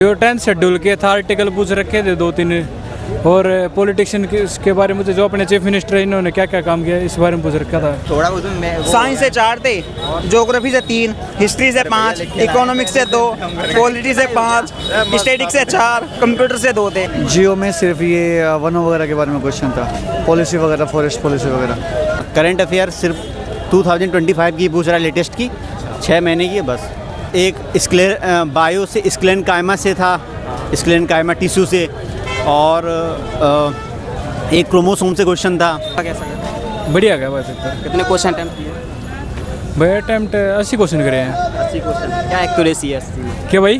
जो 10th schedule के था आर्टिकल पूछ रखे थे 2-3 और पॉलिटिशियन के बारे में जो अपने चीफ मिनिस्टर है इन्होंने क्या क्या काम किया इस बारे में पूछ रखा था। थोड़ा साइंस से 4 थे, ज्योग्राफी से 3, हिस्ट्री से 5, इकोनॉमिक्स से 2, पॉलिटी से 5, स्टैटिक्स से 4, कंप्यूटर से 2 थे। जियो में सिर्फ ये वनों वगैरह के बारे में क्वेश्चन था, पॉलिसी वगैरह, फॉरेस्ट पॉलिसी वगैरह। करंट अफेयर सिर्फ 2025 की पूछ रहा है, लेटेस्ट की 6 महीने की है बस। एक बायो से स्क्लेन कायमा से था, स्क्लेन कायमा टिश्यू से, और एक क्रोमोसोम से क्वेश्चन था। कैसा गया? बढ़िया गया भाई पेपर। कितने क्वेश्चन अटेम्प्ट किए? भाई अटेम्प्ट 80 क्वेश्चन करे हैं। 80 क्वेश्चन। क्या एक्यूरेसी है 80 में? क्या भाई?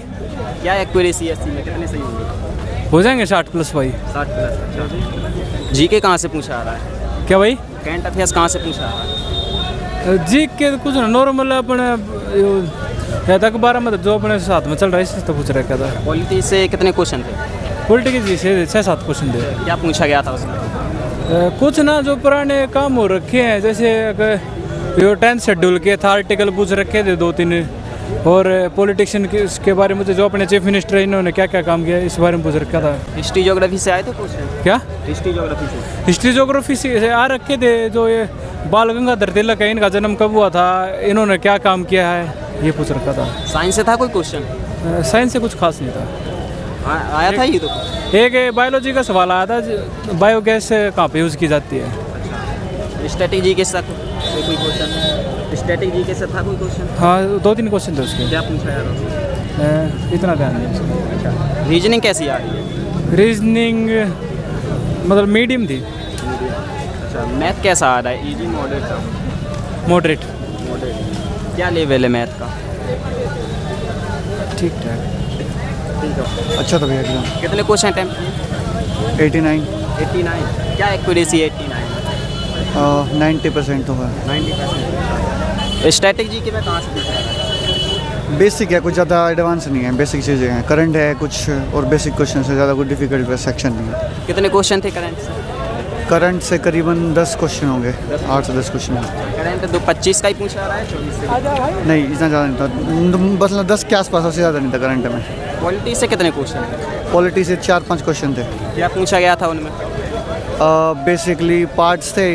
क्या एक्यूरेसी है 80 में? कितने सही होंगे? हो जाएंगे 60+ भाई। 60+। जीके कहाँ से पूछा आ रहा है? क्या भाई? करंट अफेयर्स कहाँ से पूछा आ रहा है? जी के कुछ ना नॉर्मल अपने अखबार में जो अपने साथ में चल रहा है इससे तो पूछ रखा था। पॉलिटी से कितने क्वेश्चन थे? पॉलिटिक्स जी से 6-7 क्वेश्चन थे। क्या पूछा गया था उसमें? कुछ ना जो पुराने काम हो रखे हैं, जैसे जो 10th शेड्यूल के था आर्टिकल पूछ रखे थे 2-3 और पॉलिटिशियन के बारे में जो अपने चीफ मिनिस्टर है इन्होंने क्या क्या काम किया इस बारे में पूछ रखा था। हिस्ट्री ज्योग्राफी से आए थे क्वेश्चन? क्या हिस्ट्री ज्योग्राफी से? हिस्ट्री ज्योग्राफी से आ रखे थे। जो ये बाल गंगाधर तिलक है, इनका जन्म कब हुआ था, इन्होंने क्या काम किया है, ये पूछ रखा था। साइंस से था कोई क्वेश्चन? साइंस से कुछ खास नहीं था। आया था ये तो। एक बायोलॉजी का सवाल आया था, बायोगैस कहाँ पे यूज़ की जाती है। स्ट्रेटेजी के साथ कोई क्वेश्चन? स्ट्रेटेजी के साथ था कोई क्वेश्चन? हाँ 2-3 क्वेश्चन थे उसके। क्या पूछा जा रहा इतना ध्यान नहीं। है? रीजनिंग कैसी आ रही है? रीजनिंग मतलब मीडियम थी। अच्छा, मैथ कैसा आ रहा है? Easy, moderate? मॉडरेट। मॉडरेट। क्या लेवल है मैथ का? ठीक ठाक। अच्छा था भैया एग्जाम। कितने क्वेश्चन अटेम्प्ट किए? 89। 89। क्या एक्यूरेसी है 89? 90% तो है। 90%। स्ट्रेटेजी के में कहाँ से पूछ रहा है? बेसिक है, कुछ ज़्यादा एडवांस नहीं है, बेसिक चीज़ें हैं। करंट है कुछ और बेसिक क्वेश्चन से, ज़्यादा कुछ डिफिकल्ट सेक्शन नहीं है। कितने क्वेश्चन थे करंट से? करंट से करीबन 10 क्वेश्चन होंगे, 8 से 10 क्वेश्चन होंगे। करंट 25 का ही पूछा रहा है, 24 से? नहीं इतना ज़्यादा नहीं था, बस 10 के आसपास, उससे ज़्यादा नहीं था करंट में। पॉलिटी से कितने क्वेश्चन थे? पॉलिटी से 4-5 क्वेश्चन थे। क्या पूछा गया था उनमें? बेसिकली पार्ट्स थे,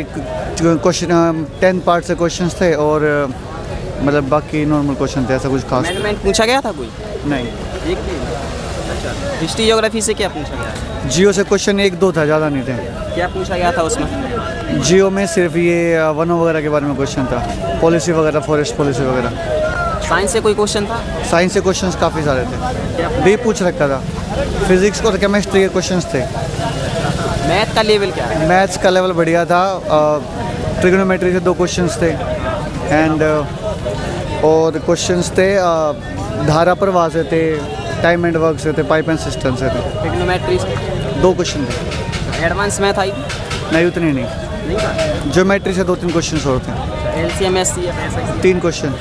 क्वेश्चन 10 पार्ट से क्वेश्चन थे और मतलब बाकी नॉर्मल क्वेश्चन थे, ऐसा कुछ खास मैनेजमेंट पूछा गया था कोई? नहीं। एक भी? अच्छा, हिस्ट्री ज्योग्राफी से क्या पूछा गया? जियो से क्वेश्चन 1-2 था, ज़्यादा नहीं थे। क्या पूछा गया था उसमें? जियो में सिर्फ ये वनों वगैरह के बारे में क्वेश्चन था, पॉलिसी वगैरह, फॉरेस्ट पॉलिसी वगैरह। साइंस से कोई क्वेश्चन था? साइंस से क्वेश्चंस काफ़ी सारे थे, भी पूछ रखा था। फिजिक्स और केमिस्ट्री के क्वेश्चंस थे। मैथ का लेवल क्या है? मैथ्स का लेवल बढ़िया था। ट्रिग्नोमेट्री से 2 क्वेश्चंस थे एंड और क्वेश्चंस थे धारा प्रवाह से थे, टाइम एंड वर्क से थे, पाइप एंड सिस्टम से थे। ट्रिग्नोमेट्री से 2 क्वेश्चन थे। Advance math I? नहीं उतनी नहीं। नहीं था? ज्योमेट्री से 2-3 क्वेश्चन और थे। LCM SCF ऐसा? 3 क्वेश्चन।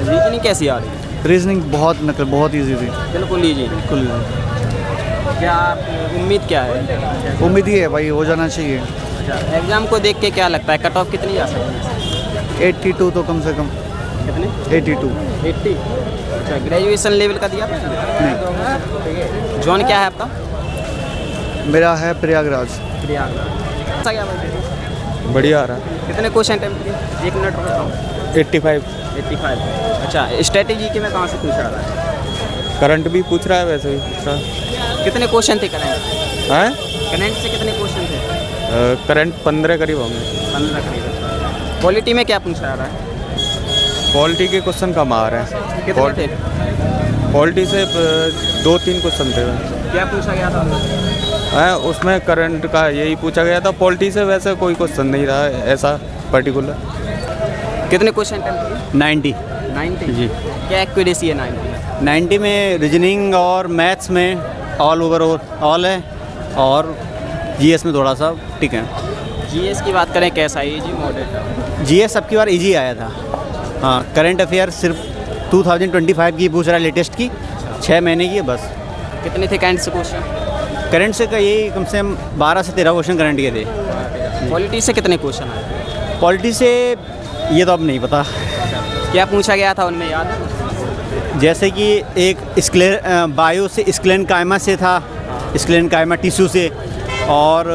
रीजनिंग कैसी आ रही है? रीजनिंग बहुत ईजी थी। बिल्कुल लीजिए। बिल्कुल क्या उम्मीद क्या है? उम्मीद ही है भाई, हो जाना चाहिए। अच्छा, एग्जाम को देख के क्या लगता है कट ऑफ कितनी जा सकती है? 82 तो कम से कम। कितने? 82। 80? अच्छा, ग्रेजुएशन लेवल का दिया? नहीं। जॉन क्या है आपका? मेरा है प्रयागराज। प्रयागराज। अच्छा, क्या बोलते? बढ़िया आ रहा है। कितने क्वेश्चन अटेम्प्ट किए? 1 मिनट रुको। 85। 85। अच्छा, स्ट्रेटेजी के में कहाँ से पूछा रहा है? करंट भी पूछ रहा है, वैसे भी पूछ रहा है। कितने क्वेश्चन थे करंट? हैं? करंट से कितने क्वेश्चन थे? करंट 15 करीब होंगे। 15 करीब। पॉलिटी में क्या पूछा रहा है? पॉलिटी के क्वेश्चन कम आ रहे हैं। कितने थे? पॉलिटी से 2-3 क्वेश्चन थे। क्या पूछा गया था? हैं उसमें करंट का यही पूछा गया था। पॉलिटी से वैसे कोई क्वेश्चन नहीं रहा ऐसा पर्टिकुलर। कितने क्वेश्चन अटेम्प्ट? 90। 90? जी। क्या एक्यूरेसी है 90? 90 में रीजनिंग और मैथ्स में ऑल ओवर ऑल है, और जीएस में थोड़ा सा ठीक है। जीएस की बात करें कैसा है? Easy, moderate? जीएस सबकी बार इजी आया था। हाँ, करंट अफेयर सिर्फ 2025 की पूछ रहा है, लेटेस्ट की 6 महीने की है बस। कितने थे करंट से क्वेश्चन? करंट से का यही कम से कम 12 से 13 क्वेश्चन करंट के थे। पॉलिटी से कितने क्वेश्चन आए? पॉलिटी से ये तो अब नहीं पता। क्या पूछा गया था उनमें, याद है? जैसे कि एक बायो से स्क्लेन कायमा से था, स्क्लेन कायमा टिश्यू से, और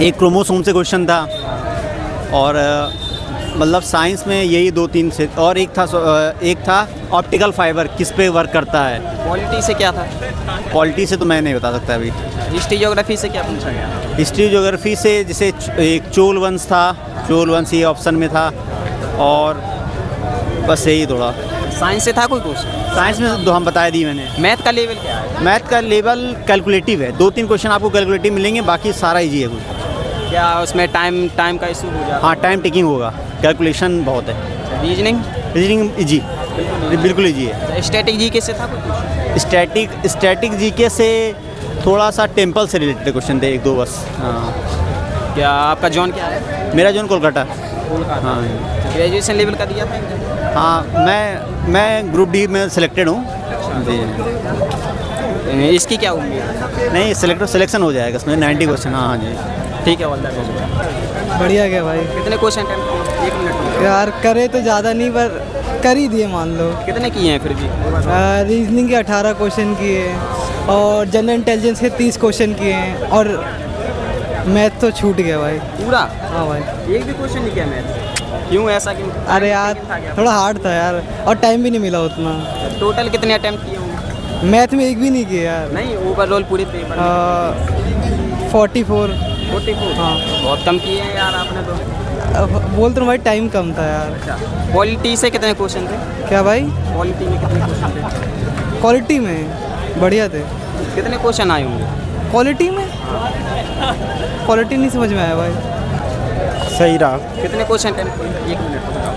एक क्रोमोसोम से क्वेश्चन था, और मतलब साइंस में यही 2-3 से, और एक था ऑप्टिकल फाइबर किस पे वर्क करता है। पॉलिटी से क्या था? पॉलिटी से तो मैं नहीं बता सकता अभी। हिस्ट्री ज्योग्राफी से क्या पूछा गया? हिस्ट्री ज्योग्राफी से जैसे एक चोल वंश था, चोल वंश ये ऑप्शन में था, और बस यही थोड़ा। साइंस से था कोई क्वेश्चन? साइंस में तो हम बता दी मैंने। मैथ का लेवल क्या है? मैथ का लेवल कैलकुलेटिव है, 2-3 क्वेश्चन आपको कैलकुलेटिव मिलेंगे, बाकी सारा इजी है कुछ। क्या उसमें टाइम का इशू हो जाता हाँ, टाइम टेकिंग होगा, कैलकुलेशन बहुत है। है? रीजनिंग? रीजनिंग इजी, बिल्कुल इजी है। स्टैटिक जीके से था कोई क्वेश्चन? स्टैटिक जीके से थोड़ा सा टेम्पल से रिलेटेड क्वेश्चन थे 1-2 बस। हाँ, क्या आपका जॉन क्या है? मेरा जोन कोलकाता। हाँ ग्रेजुएशन लेवल का दिया था? हाँ, मैं ग्रुप डी में सिलेक्टेड हूँ जी। इसकी क्या उम्मीद है? नहीं, सिलेक्शन हो जाएगा इसमें 90 क्वेश्चन। हाँ जी, ठीक है, ऑल द बेस्ट। बढ़िया गया भाई। कितने क्वेश्चन अटेम्प्ट किए? 1 मिनट में। यार करे तो ज़्यादा नहीं, पर कर ही दिए मान लो। कितने किए हैं फिर भी? रीजनिंग के 18 क्वेश्चन किए, और जनरल इंटेलिजेंस के 30 क्वेश्चन किए हैं, और मैथ तो छूट गया भाई। पूरा? हाँ भाई। एक भी क्वेश्चन नहीं किया मैथ? क्यों ऐसा क्यों? अरे यार थोड़ा हार्ड था यार, और टाइम भी नहीं मिला उतना। टोटल कितने अटेम्प्ट किए होंगे? मैथ में एक भी नहीं किया यार। नहीं, ओवरऑल पूरे पेपर 44। 44? हाँ। बहुत कम किए हैं यार आपने तो। बोल तो भाई टाइम कम था यार। अच्छा, पॉलिटी से कितने क्वेश्चन थे? क्या भाई? पॉलिटी में कितने क्वेश्चन थे? क्वालिटी में बढ़िया थे। कितने क्वेश्चन आए होंगे? क्वालिटी में? क्वालिटी नहीं समझ में आया भाई। सही रहा। कितने क्वेश्चन अटेम्प्ट किए? 1 मिनट बताओ।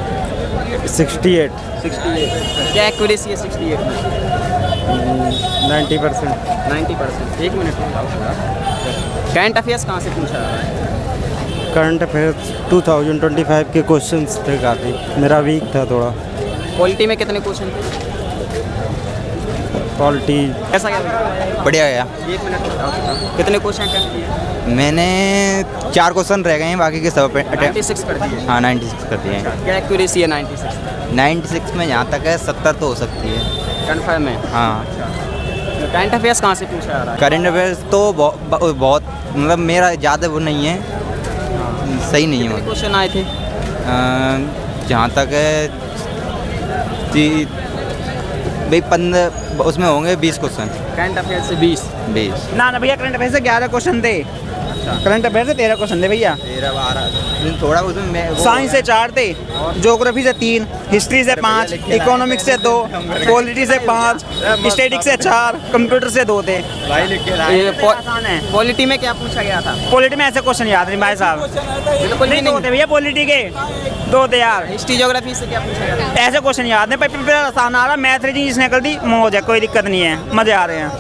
68। 68 क्या एक्यूरेसी है 68 में? 90%। 90%। 1 मिनट बताओ। करंट अफेयर्स कहाँ से पूछा है? करंट अफेयर्स 2025 के क्वेश्चंस थे काफ़ी, मेरा वीक था थोड़ा। पॉलिटी में कितने क्वेश्चन थे? पॉलिटी ऐसा क्या? बढ़िया गया। 1 मिनट बताओ। कितने क्वेश्चन अटेम्प्ट किए? मैंने 4 क्वेश्चन रह गए हैं, बाकी के सब 96 कर दिए। हाँ 96 कर दिए हैं। क्या एक्यूरेसी है 96? 96 में जहाँ तक है 70 तो हो सकती है। कन्फर्म है? हाँ। करंट अफेयर्स कहाँ से पूछा जा रहा है? करंट अफेयर्स तो बहुत मतलब मेरा ज़्यादा वो नहीं है, सही नहीं है कितने मतलब। क्वेश्चन आए थे? जहाँ तक है भाई 15 उसमें होंगे 20 क्वेश्चन। करंट अफेयर से 20? ना भैया, करंट अफेयर से 11 क्वेश्चन थे। करंट अफेयर से 13 क्वेश्चन थे भैया। 13-12 थोड़ा उसमें साइंस से 4 थे, ज्योग्राफी से 3, हिस्ट्री से 5, इकोनॉमिक्स से 2, पॉलिटी से 5, स्टैटिक्स से 4, कंप्यूटर से 2 थे। आसान है। पॉलिटी में क्या पूछा गया था? पॉलिटी में ऐसे क्वेश्चन याद नहीं भाई साहब। बिल्कुल भी नहीं, 2 थे भैया पॉलिटी के, 2 थे यार। हिस्ट्री ज्योग्राफी से क्या पूछा गया था? ऐसे क्वेश्चन याद नहीं, पेपर आसान आ रहा। मैथ रीजनिंग जिसने कर दी मौज है, कोई दिक्कत नहीं है, मजे आ रहे हैं।